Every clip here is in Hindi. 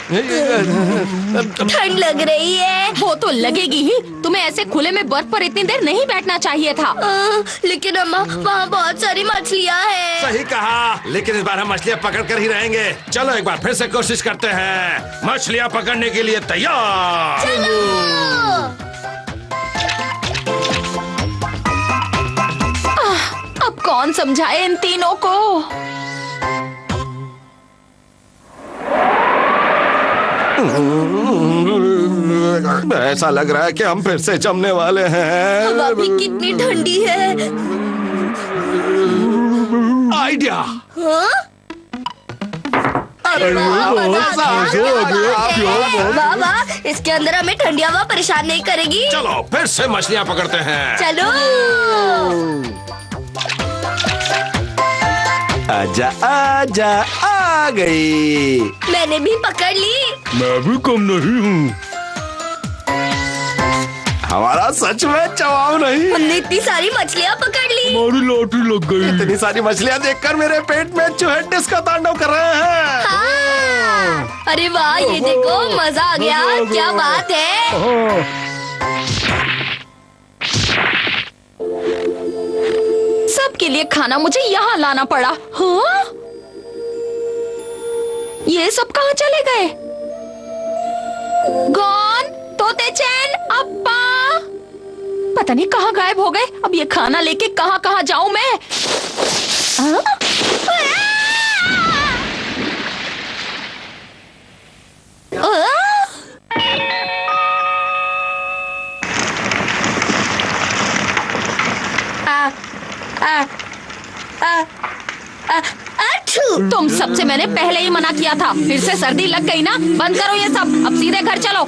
ठंड लग रही है। वो तो लगेगी ही, तुम्हें ऐसे खुले में बर्फ पर इतनी देर नहीं बैठना चाहिए था। लेकिन अम्मा वहाँ बहुत सारी मछलियाँ हैं। सही कहा, लेकिन इस बार हम मछलियाँ पकड़ कर ही रहेंगे। चलो एक बार फिर से कोशिश करते हैं। मछलियाँ पकड़ने के लिए तैयार। अब कौन समझाए इन तीनों को। ऐसा लग रहा है कि हम फिर से जमने वाले हैं। हवा भी कितनी ठंडी है। आइडिया। हाँ? अरे वाह, इसके अंदर हमें ठंडी हवा परेशान नहीं करेगी। चलो फिर से मछलियाँ पकड़ते हैं। चलो। आजा आजा, आ गई। मैंने भी पकड़ ली। मैं भी कम नहीं हूँ। हमारा सच में जवाब नहीं। हमने इतनी सारी मछलियाँ पकड़ ली। हमारी लॉटरी लग गई। इतनी सारी मछलियाँ देखकर मेरे पेट में चूहे डिस्को तांडव कर रहे हैं। हाँ। अरे वाह, ये देखो, मजा आ गया। क्या बात है। सबके लिए खाना मुझे यहाँ लाना पड़ा। हाँ? ये सब कहाँ चले गए? गॉन, तोते चैन, अप्पा, पता नहीं कहाँ गायब हो गए। अब ये खाना लेके कहाँ कहाँ जाऊं मैं? हाँ? तुम सबसे मैंने पहले ही मना किया था। फिर से सर्दी लग गई ना। बंद करो ये सब, अब सीधे घर चलो।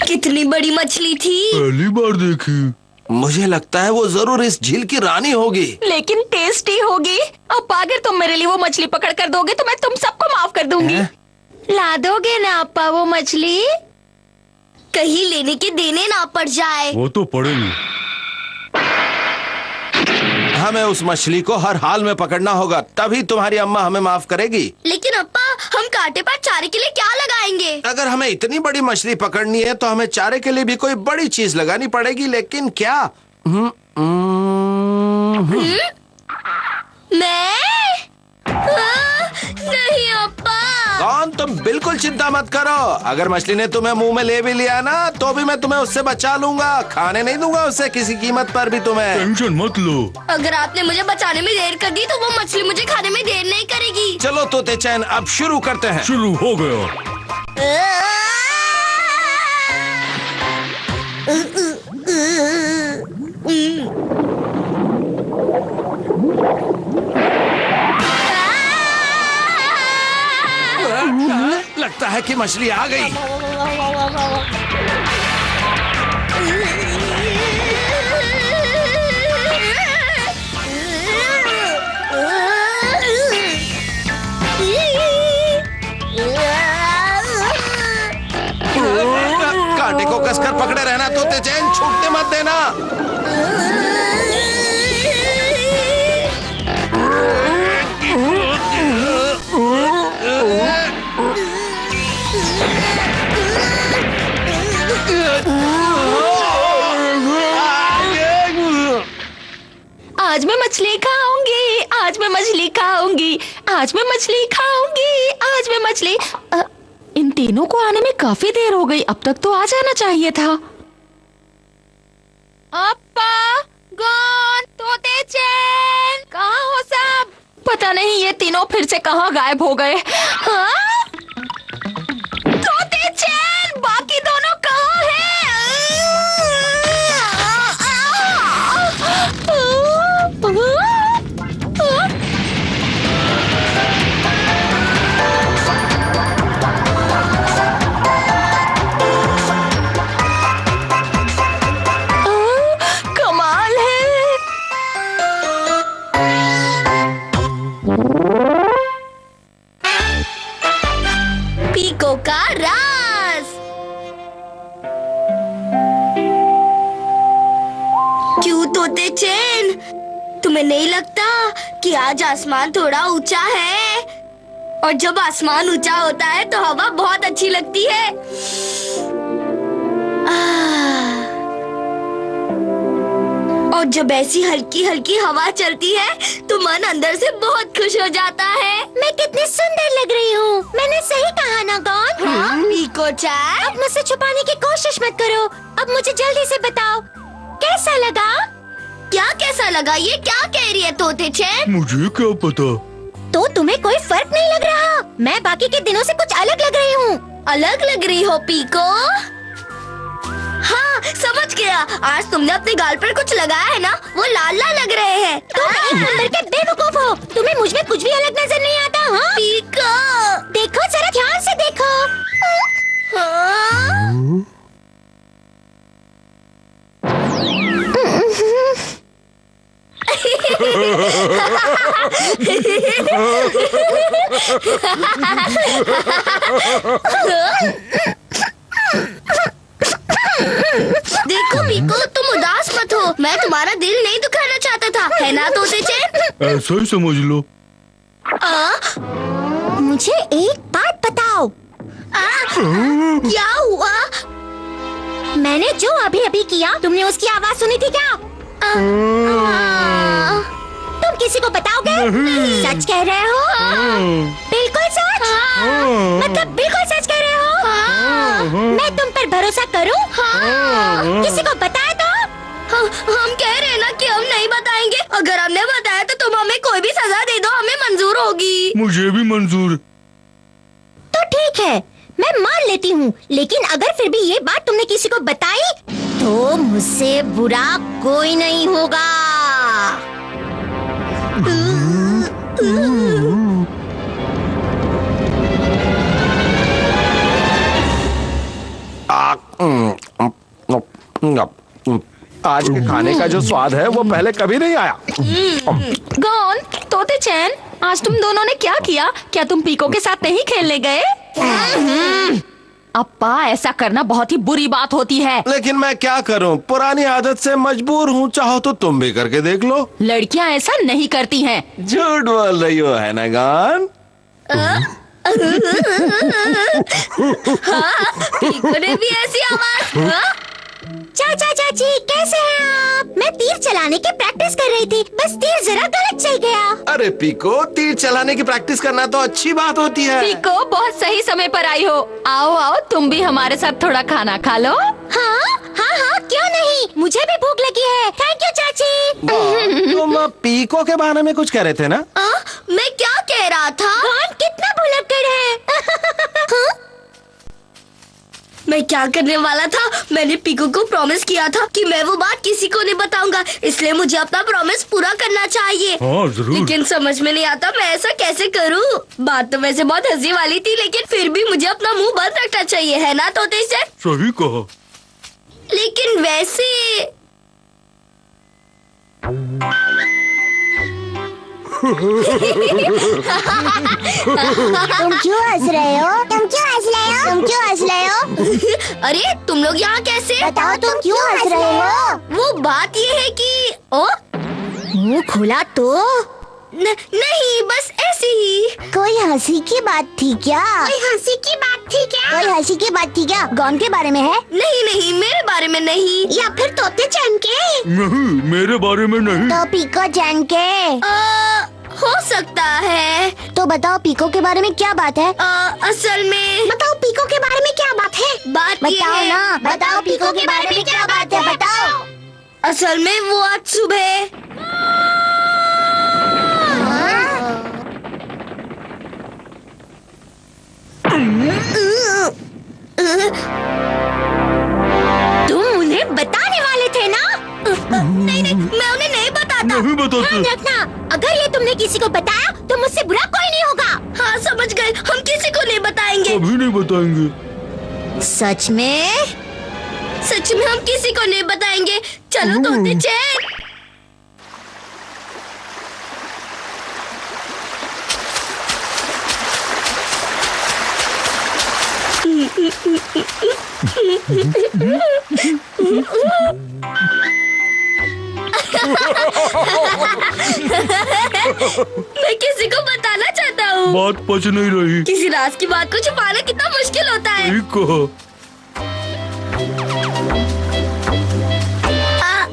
कितनी बड़ी मछली थी। पहली बार देखी। मुझे लगता है वो जरूर इस झील की रानी होगी। लेकिन टेस्टी होगी। अब अगर तुम मेरे लिए वो मछली पकड़ कर दोगे तो मैं तुम सबको माफ कर दूंगी। ला दोगे ना अप्पा वो मछली? कहीं लेने के देने ना पड़ जाए। वो तो पड़ेगी। हमें उस मछली को हर हाल में पकड़ना होगा, तभी तुम्हारी अम्मा हमें माफ करेगी। लेकिन अप्पा, हम कांटे पर चारे के लिए क्या लगाएंगे? अगर हमें इतनी बड़ी मछली पकड़नी है तो हमें चारे के लिए भी कोई बड़ी चीज लगानी पड़ेगी। लेकिन क्या? मैं? नहीं अप्पा। कौन? तुम बिल्कुल चिंता मत करो। अगर मछली ने तुम्हें मुंह में ले भी लिया ना तो भी मैं तुम्हें उससे बचा लूंगा। खाने नहीं दूंगा उससे किसी कीमत पर भी तुम्हें। टेंशन मत लो। अगर आपने मुझे बचाने में देर कर दी तो वो मछली मुझे खाने में देर नहीं करेगी। चलो तोते चैन, अब शुरू करते हैं। शुरू हो गया। लगता है कि मछली आ गई। कांटे को कसकर पकड़े रहना तोते चैन, छूटने मत देना। आज मैं मछली खाऊंगी, आज मैं मछली खाऊंगी, आज मैं मछली खाऊंगी, आज मैं मछली। इन तीनों को आने में काफी देर हो गई। अब तक तो आ जाना चाहिए था। अप्पा, गॉन, तोते चैन, कहाँ हो सब? पता नहीं ये तीनों फिर से कहाँ गायब हो गए। हाँ? तोते चैन, बाकी दोनों कहाँ हैं? तोते चैन, तुम्हें नहीं लगता कि आज आसमान थोड़ा ऊंचा है? और जब आसमान ऊंचा होता है तो हवा बहुत अच्छी लगती है। और जब ऐसी हल्की हल्की हवा चलती है तो मन अंदर से बहुत खुश हो जाता है। मैं कितनी सुंदर लग रही हूँ। मैंने सही कहा ना गॉन? हाँ, पीको चैन। अब मुझसे छुपाने की कोशिश मत करो। अब मुझे जल्दी से बताओ, कैसा लगा? क्या कैसा लगा? ये क्या कह रही है तोते चैन? मुझे क्या पता। तो तुम्हें कोई फर्क नहीं लग रहा? मैं बाकी के दिनों से कुछ अलग लग रही हूँ। अलग लग रही हो पीको? हाँ, समझ गया। आज तुमने अपने गाल पर कुछ लगाया है ना, वो लाल लाल लग रहे हैं। तुम एक नंबर के बेवकूफ हो। तुम्हें मुझ में कुछ भी अलग नजर नहीं आता। हाँ पीको, देखो, जरा ध्यान से देखो। हाँ? देखो पीको, तुम उदास मत हो। मैं तुम्हारा दिल नहीं दुखाना चाहता था, है ना तोते चैन? ऐसा ही समझ लो। मुझे एक बात बताओ। क्या हुआ? मैंने जो अभी अभी किया, तुमने उसकी आवाज सुनी थी क्या? तुम किसी को बताओगे? सच कह रहे हो? बिल्कुल सच? मतलब बिल्कुल सच कह रहे हो? मैं तुम पर भरोसा करूं? किसी को बताया तो? हम कह रहे हैं ना कि हम नहीं बताएंगे। अगर हमने बताया तो तुम हमें कोई भी सजा दे दो, हमें मंजूर होगी। मुझे भी मंजूर। तो ठीक है, मैं मान लेती हूँ। लेकिन अगर फिर भी ये बात तुमने किसी को बताई तो मुझसे बुरा कोई नहीं होगा। आज के खाने का जो स्वाद है वो पहले कभी नहीं आया। गॉन, तोते चैन, आज तुम दोनों ने क्या किया? क्या तुम पीको के साथ नहीं खेलने गए? अप्पा, ऐसा करना बहुत ही बुरी बात होती है। लेकिन मैं क्या करूं, पुरानी आदत से मजबूर हूं। चाहो तो तुम भी करके देख लो। लड़कियां ऐसा नहीं करती हैं। झूठ बोल रही हो, है ना गान? पीको ने भी ऐसी आवाज। चाचा चाची, कैसे हैं आप? मैं तीर चलाने की प्रैक्टिस कर रही थी, बस तीर जरा गलत चल गया। अरे पीको, तीर चलाने की प्रैक्टिस करना तो अच्छी बात होती है। पीको, बहुत सही समय पर आई हो। आओ आओ, तुम भी हमारे साथ थोड़ा खाना खा लो। हाँ हाँ हाँ, क्यों नहीं, मुझे भी भूख लगी है। थैंक यू चाची। तुम पीको के बारे में कुछ कह रहे थे ना? मैं क्या कह रहा था? कौन कितना भुलक्कड़ है। हाँ? मैं क्या करने वाला था? मैंने पीको को प्रॉमिस किया था कि मैं वो बात किसी को नहीं बताऊंगा, इसलिए मुझे अपना प्रॉमिस पूरा करना चाहिए। हाँ जरूर। लेकिन समझ में नहीं आता मैं ऐसा कैसे करूं। बात तो वैसे बहुत हंसी वाली थी, लेकिन फिर भी मुझे अपना मुंह बंद रखना चाहिए, है ना तोते चैन? सही कहा। लेकिन वैसे तुम क्यों हंस रहे हो? तुम क्यों हंस रहे हो? तुम क्यों हंस रहे हो? अरे तुम लोग यहाँ कैसे? बताओ, तुम क्यों हंस रहे हो? वो बात ये है कि मुंह खुला तो नहीं, बस ऐसे ही। कोई हंसी की बात थी क्या? कोई हंसी की बात थी क्या? कोई हंसी की बात थी क्या? गॉन के बारे में है? नहीं नहीं, मेरे बारे में नहीं। या फिर तोते चैन के? नहीं, मेरे बारे में नहीं। तो पीको चैन के? हो सकता है। तो बताओ, पीको के बारे में क्या बात है? असल में बताओ, पीको के बारे में क्या बात है? बात ये बताओ है। ना, बताओ पीको के बारे में क्या बात है, बताओ। असल में वो आज सुबह तुम उन्हें बताने वाले थे ना? नहीं नहीं, मैं उन्हें नहीं बताता। नहीं बताते। ध्यान रखना, अगर ये तुमने किसी को बताया तो मुझसे बुरा कोई नहीं होगा। हाँ समझ गए, हम किसी को नहीं बताएंगे। कभी नहीं बताएंगे। सच में? सच में हम किसी को नहीं बताएंगे। चलो तोते चैन। मैं किसी को बताना चाहता हूँ। बात पच नहीं रही। किसी राज की बात को छुपाना कितना मुश्किल होता है। ठीक कहा।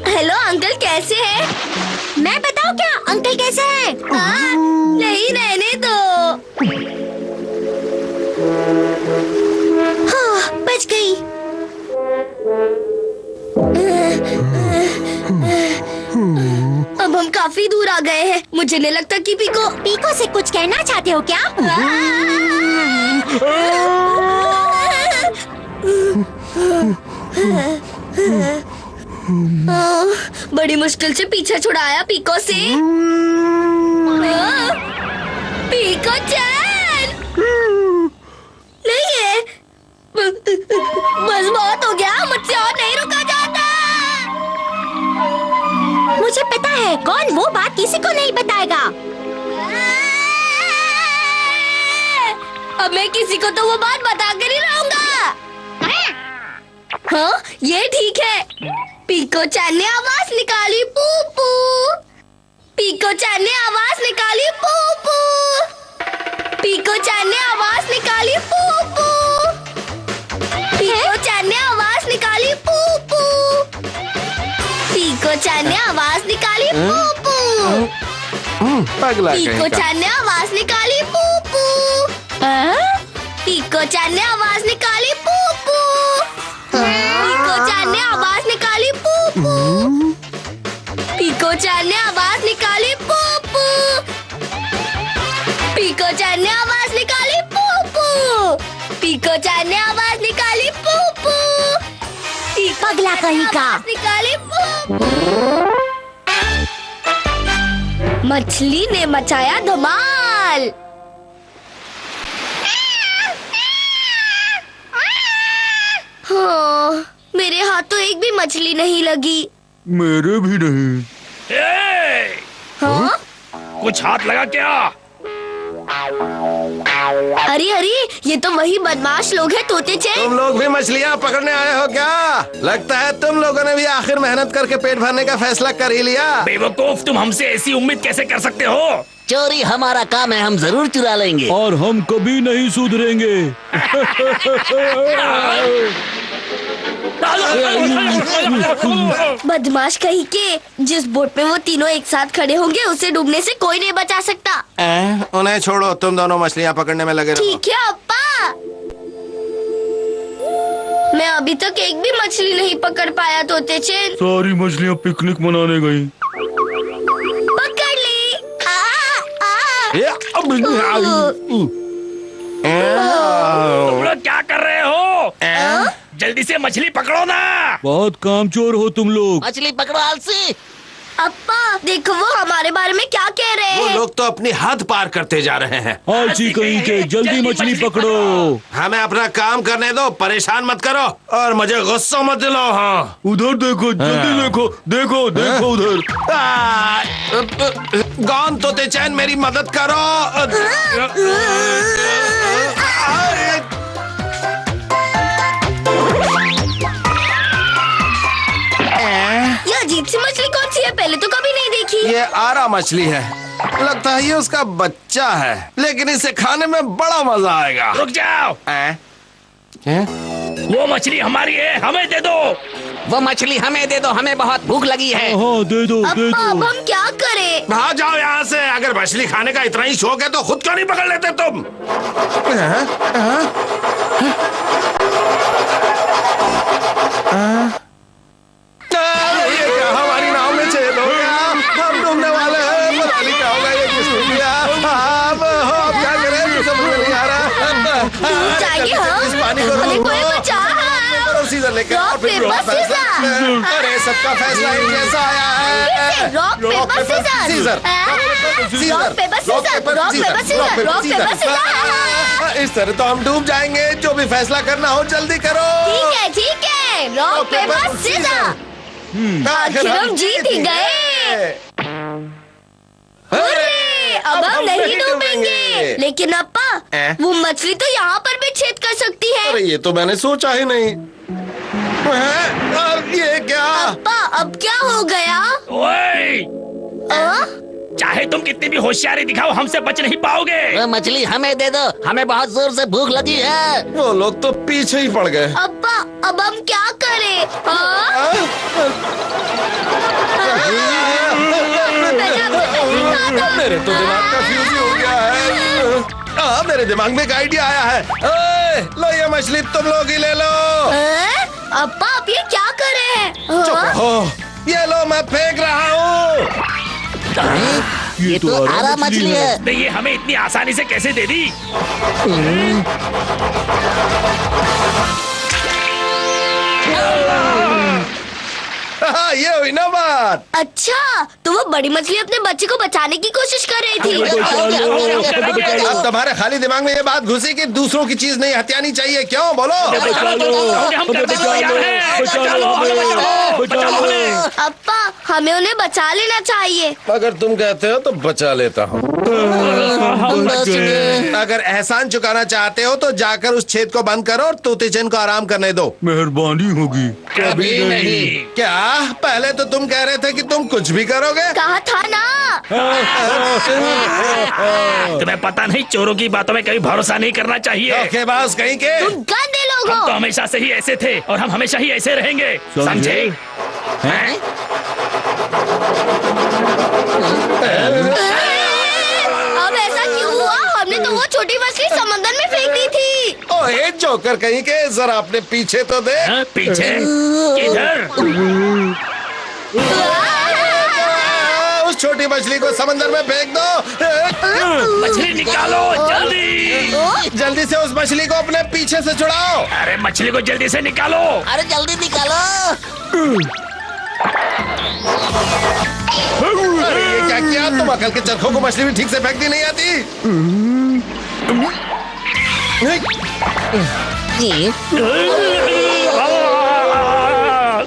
हेलो अंकल, कैसे हैं? मैं बताऊं क्या अंकल कैसे हैं? नहीं, रहने दो। हाँ, बच गई। अब हम काफी दूर आ गए हैं। मुझे नहीं लगता कि पीको से कुछ कहना चाहते हो क्या? बड़ी मुश्किल से पीछा छुड़ाया पीको से। पीको चैन नहीं है। बस बहुत हो गया, मुझसे और नहीं रुका जाता। मुझे पता है कौन वो बात किसी को नहीं बताएगा। अब मैं किसी को तो वो बात बता कर ही रहूंगा। हाँ, ये ठीक है। पीको चैन ने आवाज निकाली, पू पू। पीको चैन ने आवाज निकाली, पू पू। पीको चैन ने आवाज निकाली, पू पू। पीको चैन ने आवाज निकाली, पू पू। पीको चैन ने आवाज निकाली, पू पू। पगला पीको कहीं का। चैन ने आवाज निकाली, पू पू। पीको चैन ने आवाज निकाली, पू पू। पीको चैन ने आवाज निकाली, पू पू। पीको चैन ने आवाज निकाली, पू पू। पीको चैन ने आवाज निकाली, पू पू। पीको चैन ने आवाज निकाली, पू पू। पगला कहीं का। निकाली, पू पू। मछली ने मचाया धमाल। हाँ, मेरे हाथ तो एक भी मछली नहीं लगी। मेरे भी नहीं। हाँ? कुछ हाथ लगा क्या? अरे अरे, ये तो वही बदमाश लोग हैं तोते चैन। तुम लोग भी मछलियाँ पकड़ने आए हो क्या? लगता है तुम लोगों ने भी आखिर मेहनत करके पेट भरने का फैसला कर ही लिया। बेवकूफ, तुम हमसे ऐसी उम्मीद कैसे कर सकते हो? चोरी हमारा काम है, हम जरूर चुरा लेंगे। और हम कभी नहीं सुधरेंगे। बदमाश कहीं के। जिस बोट में वो तीनों एक साथ खड़े होंगे उसे डूबने से कोई नहीं बचा सकता। उन्हें छोड़ो, तुम दोनों मछलियाँ पकड़ने में लगे रहो। ठीक है अप्पा। मैं अभी तक एक भी मछली नहीं पकड़ पाया तोते चैन। सारी मछलियाँ पिकनिक मनाने गई। पकड़ ली। तुम लोग क्या कर रहे हो? जल्दी से मछली पकड़ो ना। बहुत कामचोर हो तुम लोग। मछली पकड़ो आलसी। अप्पा देखो वो हमारे बारे में क्या कह रहे वो हैं। लोग तो अपनी हद पार करते जा रहे हैं। आलसी कहीं के, जल्दी मछली पकड़ो। हमें अपना काम करने दो, परेशान मत करो और मुझे गुस्सा मत दिलाओ। हाँ, उधर देखो, जल्दी देखो, देखो देखो उधर। गौन तोते चैन, मेरी मदद करो। ये अजीब सी मछली कौन सी है? पहले तो कभी नहीं देखी। ये आरा मछली है। लगता है ये उसका बच्चा है, लेकिन इसे खाने में बड़ा मजा आएगा। रुक जाओ। वो मछली हमारी है, हमें दे दो। वो मछली हमें दे दो, हमें बहुत भूख लगी है। हाँ दे दो, दे अप्पा अब दो। हम क्या करें? भाग जाओ यहाँ से। अगर मछली खाने का इतना ही शौक है तो खुद क्यों नहीं पकड़ लेते तुम? ये क्या हमारी नाव में छेद हो गया? हम डूबने वाले हैं। पता नहीं क्या होगा, ये किसने किया? अब क्या करें? मुझे समझ में नहीं आ रहा। डूब जाएंगे हम। इस पानी को हमें रोको। कोई बचा। करो सीजर लेके रॉक, और फिर पेपर, फैसला। सीजर। अरे सबका फैसला एक जैसा आया है। Rock paper scissor. Scissor. Rock paper scissor. Rock paper scissor. Rock paper scissor. इस तरह तो हम डूब जाएंगे। जो भी फैसला करना हो जल्दी करो। ठीक है ठीक है। Rock paper scissor. आखिर हम जीत ही गए। हुर्रे, अब हम नहीं डूबेंगे। लेकिन अप्पा वो मछली तो यहाँ पर भी छेद कर सकती है। अरे ये तो मैंने सोचा ही नहीं। अब ये क्या? अप्पा अब क्या हो गया? ओए, चाहे तुम कितनी भी होशियारी दिखाओ हमसे बच नहीं पाओगे। वो मछली हमें दे दो, हमें बहुत जोर से भूख लगी है। वो लोग तो पीछे ही पड़ गए। अब्बा अब हम क्या करें? हाँ? मेरे तो दिमाग का फ्यूज ही हो गया है। मेरे दिमाग में एक आइडिया आया है। ओए, लो ये मछली तुम लोग ही ले लो। अब्बा आप ये क्या कर रहे हैं? चुप रहो। ये लो मैं फेंक रहा हूँ। ये तो आरा मछली है। नहीं, ये हमें इतनी आसानी से कैसे दे दी? ये हुई ना बात। अच्छा तो वो बड़ी मछली अपने बच्चे को बचाने की कोशिश कर रही थी। अब तुम्हारे खाली दिमाग में ये बात घुसी कि दूसरों की चीज नहीं हथियानी चाहिए, क्यों बोलो? अब्बा हमें उन्हें बचा लेना चाहिए। अगर तुम कहते हो तो बचा लेता हूँ। अगर एहसान चुकाना चाहते हो तो जाकर उस छेद को बंद करो और तोते चैन को आराम करने दो। मेहरबानी होगी। कभी नहीं। क्या पहले तो तुम कह रहे थे कि तुम कुछ भी करोगे? कहा था ना। तुम्हें पता नहीं चोरों की बातों में कभी भरोसा नहीं करना चाहिए। धोखेबाज कहीं के। तुम गंदे लोग हम तो हो। हमेशा से ही ऐसे थे और हम हमेशा ही ऐसे रहेंगे, समझे? हैं? अब ऐसा क्यों हुआ? हमने तो वो छोटी मछली समंदर में फेंक दी थी। ओए जोकर कहीं के, जरा अपने पीछे तो दे। हाँ, पीछे किधर? उस छोटी मछली को समंदर में फेंक दो। मछली निकालो जल्दी। जल्दी से उस मछली को अपने पीछे से छुड़ाओ। अरे मछली को जल्दी से निकालो। अरे जल्दी निकालो। अरे ये क्या किया तुम? अकल के चरखों को मछली भी ठीक से फेंकती नहीं आती।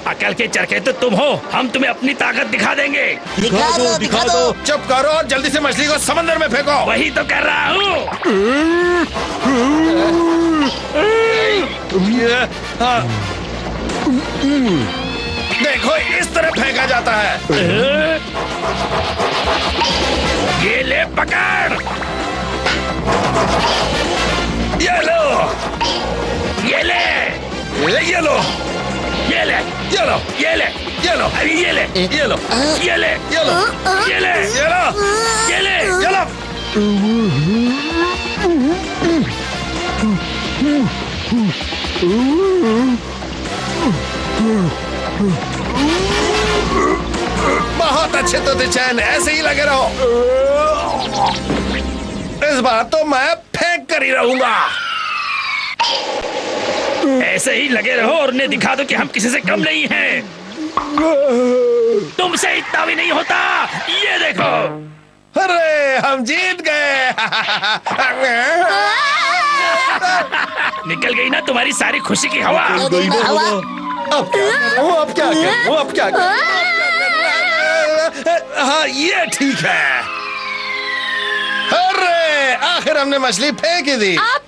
अकल के चरखे तो तुम हो, हम तुम्हें अपनी ताकत दिखा देंगे। दिखा दो। चुप करो और जल्दी से मछली को समंदर में फेंको। वही तो कर रहा हूँ। देखो इस तरह फेंका जाता है। ये ले पकड़। ये लो। ये ले। ये लो, ये ले। ये लो, ये ले। ये लो, अरे ये ले। ये लो, ये ले। ये लो, ये ले। ये लो, ये ले। ये लो। बहुत अच्छे तो चैन, ऐसे ही लगे रहो। इस बार तो मैं फेंक कर ही रहूंगा। ऐसे ही लगे रहो और उन्हें दिखा दो कि हम किसी से कम नहीं हैं। तुमसे इतना भी नहीं होता। ये देखो। अरे हम जीत गए। निकल गई ना तुम्हारी सारी खुशी की हवा। अब क्या करूं? अब क्या करूं? अब क्या करूं? हाँ ये ठीक है। अरे आखिर हमने मछली फेंक ही दी। आप